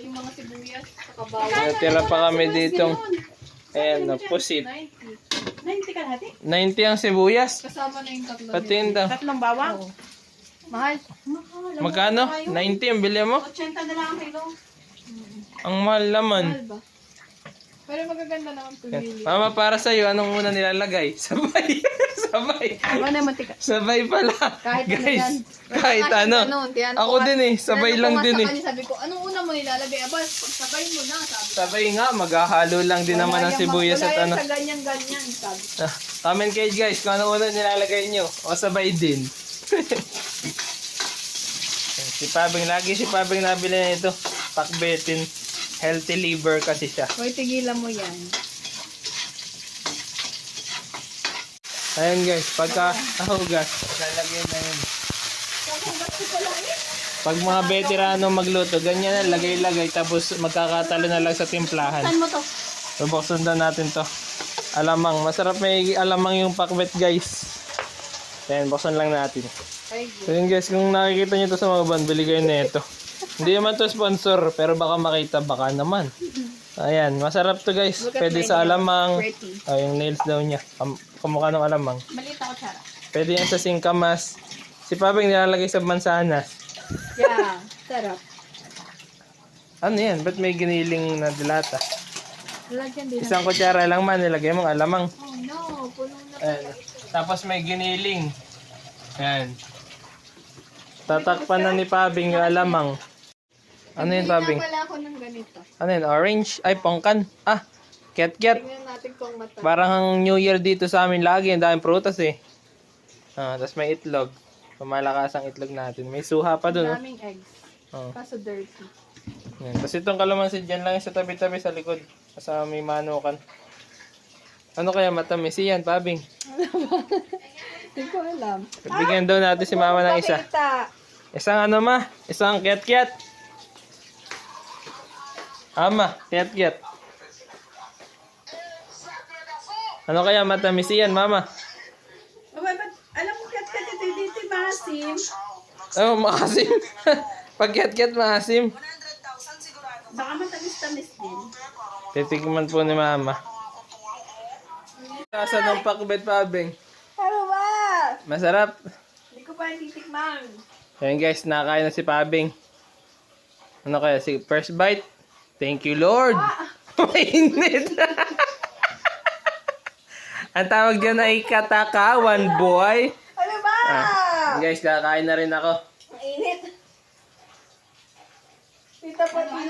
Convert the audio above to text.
yung mga sibuyas sa kabawa. Natira pa kami ditong, ayan, pusit. 90. 90 kalahati? 90 ang sibuyas. Kasama na yung tatlo. Pati yun daw. Tatlong bawang? Oo. Mahal. Mahal. Magkano? 90 ang bili mo? 80 na lang ang kilo. Ang mahal naman. Mahal ba? Pero magaganda naman pumili. Mama, para sa'yo, anong una nilalagay? Sabay. Sabay. Ano na mantika? Sabay pala. Kahit ano Guys, yan. kahit ano. Ako din eh. Sabay lang din eh. Sabi ko, anong una mo nilalagay? Aba, sabay mo na, sabi. Sabay nga, maghahalo lang din naman ang sibuyas at ano. Wala yan sa ganyan-ganyan, sabi. Comment kayo guys kung anong una nilalagay nyo. O sabay din. Si Pabing nabili na ito. Pakbetin. Healthy liver kasi siya. Hoy, tigilan mo yan. Ayan guys, pagka gas, lalagay na yun. Pag mga veterano magluto, ganyan na, lagay-lagay, tapos magkakatalo na lang sa timplahan. Saan mo to? Bubuksan na natin to. Alamang, masarap may alamang yung pakbet guys. Ayan, buksan lang natin. Ay, So yun guys, kung nakikita nyo to sa mga van, bili kayo na ito. Hindi naman to sponsor, pero baka makita, baka naman. Ayan, masarap to guys. Look at Pwede my sa nails. alamang. Pretty. Ay, yung nails daw niya. Kamukha ng alamang. Maliit ako, Chara. Pwede yan sa singkamas. Si Pabing nilalagay sa mansanas. Yeah, sarap. Ano yan? Ba't may giniling na dilata? Lagyan din. Isang kutsara lang man, nilagay mong alamang. Oh no, puno na. Ayan. Tapos may giniling. Ayan. Tatakpan na ni Pabing yung alamang. Ano yun, Pabing? Wala ako ng ganito. Ano yun? Orange? Ay, pongkan. Ah, ket-ket. Tingnan natin kung mata. Parang ang New Year dito sa amin lagi. Ang daming prutas eh. Ah, tapos may itlog. Pamalakas ang itlog natin. May suha pa dun. Oh. Daming eggs. Oh. Kaso dirty. Yan. Tapos itong kalamansi dyan lang sa tabi-tabi sa likod. Kasama may manukan. Ano kaya matamis? Yan, Pabing. Hindi ko alam. Bigyan daw natin si mama ng isa. Pakita. Isang ano ma? Isang ket-ket. Ama, ket-ket. Ano kaya matamis yan, mama? Alam mo, kat-kat ito dito, maasim. Oh, maasim. Pag ket-ket, maasim. Baka matamis-tamis din. Titikman po ni mama. Kasa ng pakbet, Pabing. Ano ba? Masarap. Hindi ko pa titikman. Ayan guys, nakain na si Pabing. Ano kaya? Si first bite? Thank you, Lord. Mainit. Ang tawag dyan ay katakawan, boy. Ano ba? Guys, kakain na rin ako. Mainit. Tita, pati